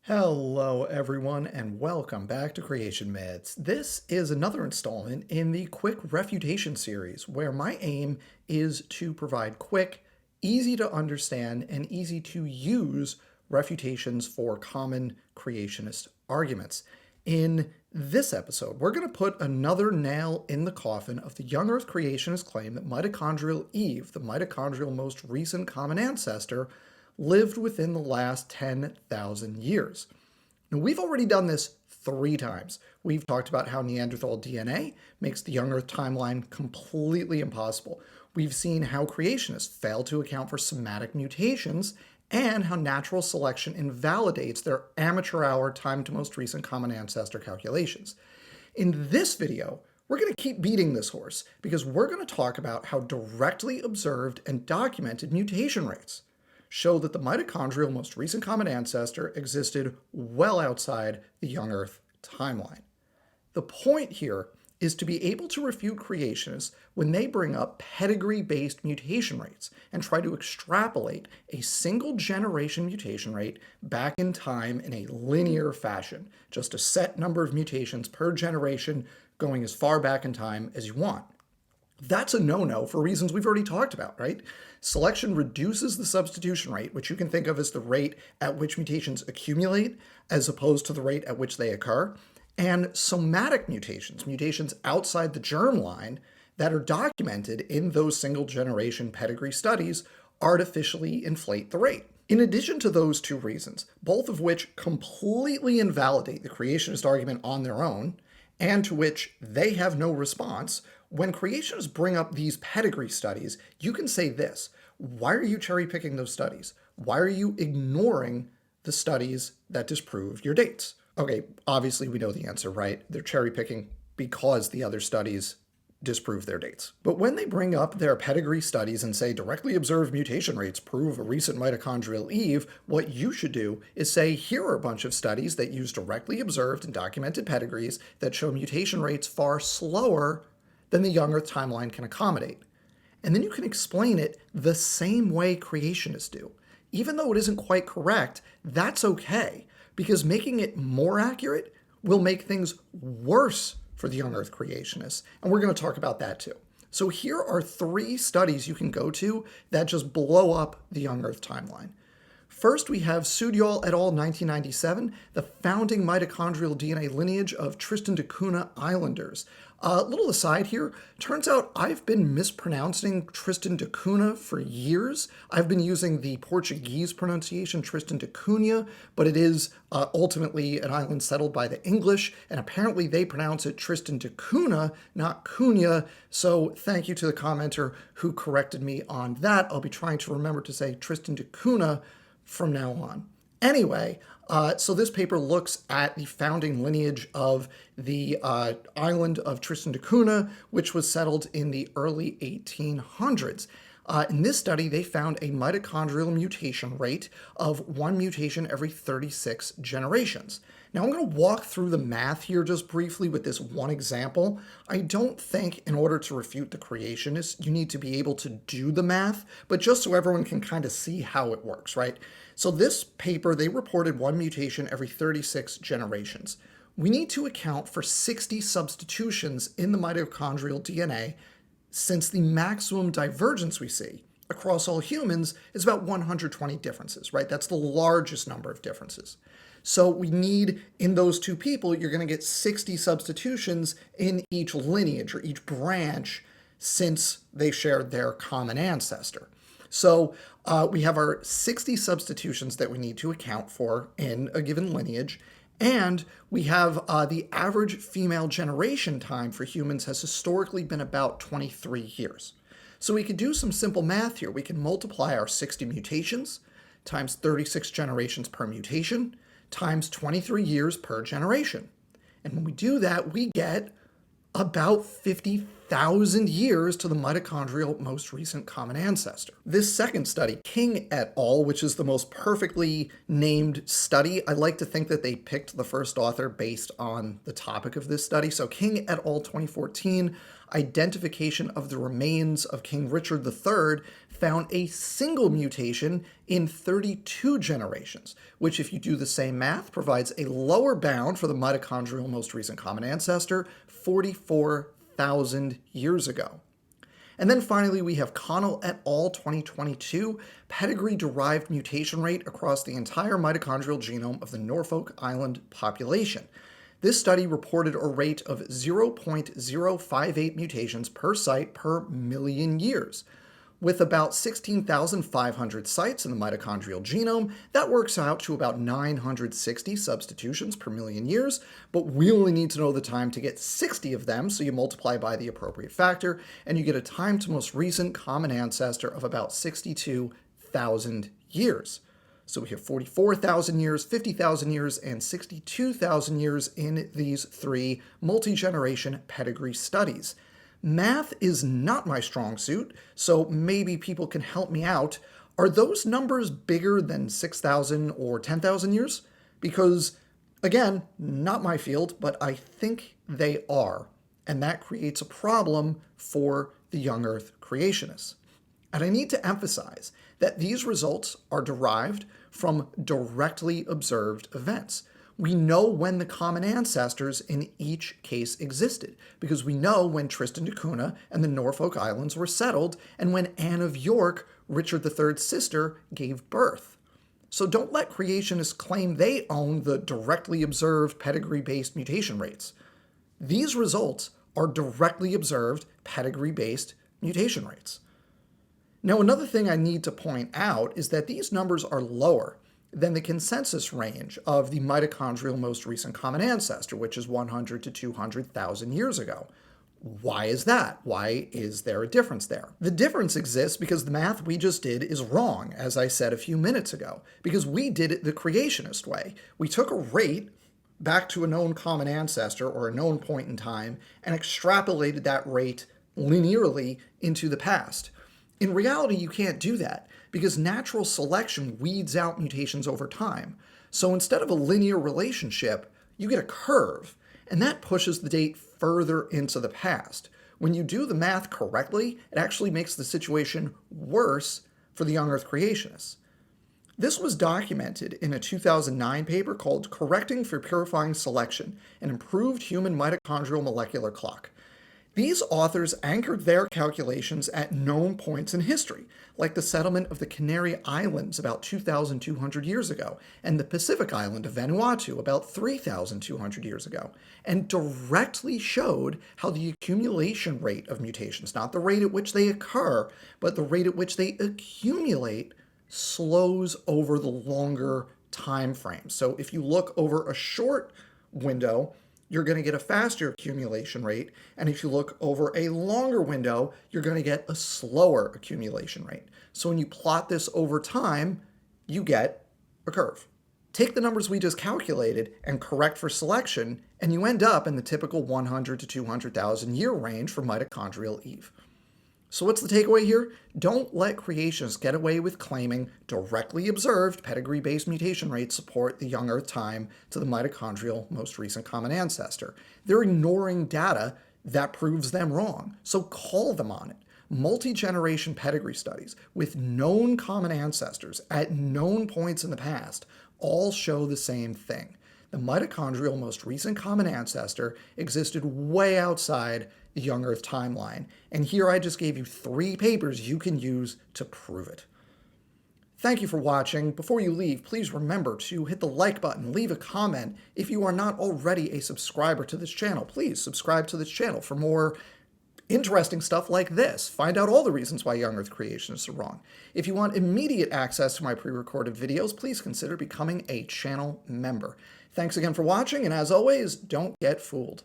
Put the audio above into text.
Hello, everyone, and welcome back to Creation Myths. This is another installment in the Quick Refutation series, where my aim is to provide quick, easy to understand, and easy to use refutations for common creationist arguments. In this episode, we're going to put another nail in the coffin of the young Earth creationist claim that mitochondrial Eve, the mitochondrial most recent common ancestor, lived within the last 10,000 years. Now, we've already done this 3 times. We've talked about how Neanderthal DNA makes the young Earth timeline completely impossible. We've seen how creationists fail to account for somatic mutations and how natural selection invalidates their amateur hour time to most recent common ancestor calculations. In this video, we're going to keep beating this horse because we're going to talk about how directly observed and documented mutation rates show that the mitochondrial most recent common ancestor existed well outside the young Earth timeline. The point here is to be able to refute creationists when they bring up pedigree-based mutation rates and try to extrapolate a single generation mutation rate back in time in a linear fashion, just a set number of mutations per generation going as far back in time as you want. That's a no-no for reasons we've already talked about, right? Selection reduces the substitution rate, which you can think of as the rate at which mutations accumulate, as opposed to the rate at which they occur. And somatic mutations, mutations outside the germline that are documented in those single-generation pedigree studies, artificially inflate the rate. In addition to those 2 reasons, both of which completely invalidate the creationist argument on their own, and to which they have no response, when creationists bring up these pedigree studies, you can say this: why are you cherry picking those studies? Why are you ignoring the studies that disprove your dates? Okay, obviously we know the answer, right? They're cherry picking because the other studies disprove their dates. But when they bring up their pedigree studies and say directly observed mutation rates prove a recent mitochondrial Eve, what you should do is say, here are a bunch of studies that use directly observed and documented pedigrees that show mutation rates far slower than the young Earth timeline can accommodate. And then you can explain it the same way creationists do. Even though it isn't quite correct, that's okay, because making it more accurate will make things worse for the young Earth creationists, and we're going to talk about that too. So here are 3 studies you can go to that just blow up the young Earth timeline. First, we have Sudyal et al. 1997, the founding mitochondrial DNA lineage of Tristan da Cunha Islanders. A little aside here, turns out I've been mispronouncing Tristan da Cunha for years. I've been using the Portuguese pronunciation Tristan da Cunha, but it is ultimately an island settled by the English, and apparently they pronounce it Tristan da Cunha, not Cunha, so thank you to the commenter who corrected me on that. I'll be trying to remember to say Tristan da Cunha from now on. Anyway, so this paper looks at the founding lineage of the island of Tristan da Cunha, which was settled in the early 1800s. In this study, they found a mitochondrial mutation rate of 1 mutation every 36 generations. Now, I'm going to walk through the math here just briefly with this one example. I don't think in order to refute the creationists, you need to be able to do the math, but just so everyone can kind of see how it works, right? So this paper, they reported 1 mutation every 36 generations. We need to account for 60 substitutions in the mitochondrial DNA, since the maximum divergence we see across all humans is about 120 differences, right? That's the largest number of differences. So we need, in those 2 people, you're going to get 60 substitutions in each lineage or each branch since they shared their common ancestor. So we have our 60 substitutions that we need to account for in a given lineage, and we have the average female generation time for humans has historically been about 23 years. So we could do some simple math here. We can multiply our 60 mutations times 36 generations per mutation times 23 years per generation. And when we do that, we get about 50,000 years to the mitochondrial most recent common ancestor. This second study, King et al., which is the most perfectly named study, I like to think that they picked the first author based on the topic of this study. So King et al. 2014, identification of the remains of King Richard III, found a single mutation in 32 generations, which, if you do the same math, provides a lower bound for the mitochondrial most recent common ancestor 44,000 years ago. And then finally, we have Connell et al. 2022, pedigree-derived mutation rate across the entire mitochondrial genome of the Norfolk Island population. This study reported a rate of 0.058 mutations per site per million years. With about 16,500 sites in the mitochondrial genome, that works out to about 960 substitutions per million years, but we only need to know the time to get 60 of them, so you multiply by the appropriate factor, and you get a time to most recent common ancestor of about 62,000 years. So we have 44,000 years, 50,000 years, and 62,000 years in these three multi-generation pedigree studies. Math is not my strong suit, so maybe people can help me out. Are those numbers bigger than 6,000 or 10,000 years? Because, again, not my field, but I think they are. And that creates a problem for the young Earth creationists. And I need to emphasize that these results are derived from directly observed events. We know when the common ancestors in each case existed, because we know when Tristan da Cunha and the Norfolk Islands were settled, and when Anne of York, Richard III's sister, gave birth. So don't let creationists claim they own the directly observed pedigree-based mutation rates. These results are directly observed pedigree-based mutation rates. Now, another thing I need to point out is that these numbers are lower than the consensus range of the mitochondrial most recent common ancestor, which is 100 to 200,000 years ago. Why is that? Why is there a difference there? The difference exists because the math we just did is wrong, as I said a few minutes ago, because we did it the creationist way. We took a rate back to a known common ancestor or a known point in time and extrapolated that rate linearly into the past. In reality, you can't do that because natural selection weeds out mutations over time. So instead of a linear relationship, you get a curve, and that pushes the date further into the past. When you do the math correctly, it actually makes the situation worse for the young Earth creationists. This was documented in a 2009 paper called Correcting for Purifying Selection, an Improved Human Mitochondrial Molecular Clock. These authors anchored their calculations at known points in history, like the settlement of the Canary Islands about 2,200 years ago, and the Pacific island of Vanuatu about 3,200 years ago, and directly showed how the accumulation rate of mutations, not the rate at which they occur, but the rate at which they accumulate, slows over the longer time frame. So if you look over a short window, you're going to get a faster accumulation rate, and if you look over a longer window, you're going to get a slower accumulation rate. So when you plot this over time, you get a curve. Take the numbers we just calculated and correct for selection, and you end up in the typical 100 to 200,000 year range for mitochondrial Eve. So what's the takeaway here? Don't let creationists get away with claiming directly observed pedigree-based mutation rates support the young Earth time to the mitochondrial most recent common ancestor. They're ignoring data that proves them wrong, so call them on it. Multi-generation pedigree studies with known common ancestors at known points in the past all show the same thing. The mitochondrial most recent common ancestor existed way outside the young Earth timeline, and here I just gave you 3 papers you can use to prove it. Thank you for watching. Before you leave, please remember to hit the like button, leave a comment. If you are not already a subscriber to this channel, please subscribe to this channel for more interesting stuff like this. Find out all the reasons why young Earth creationists are wrong. If you want immediate access to my pre-recorded videos, please consider becoming a channel member. Thanks again for watching, and as always, don't get fooled.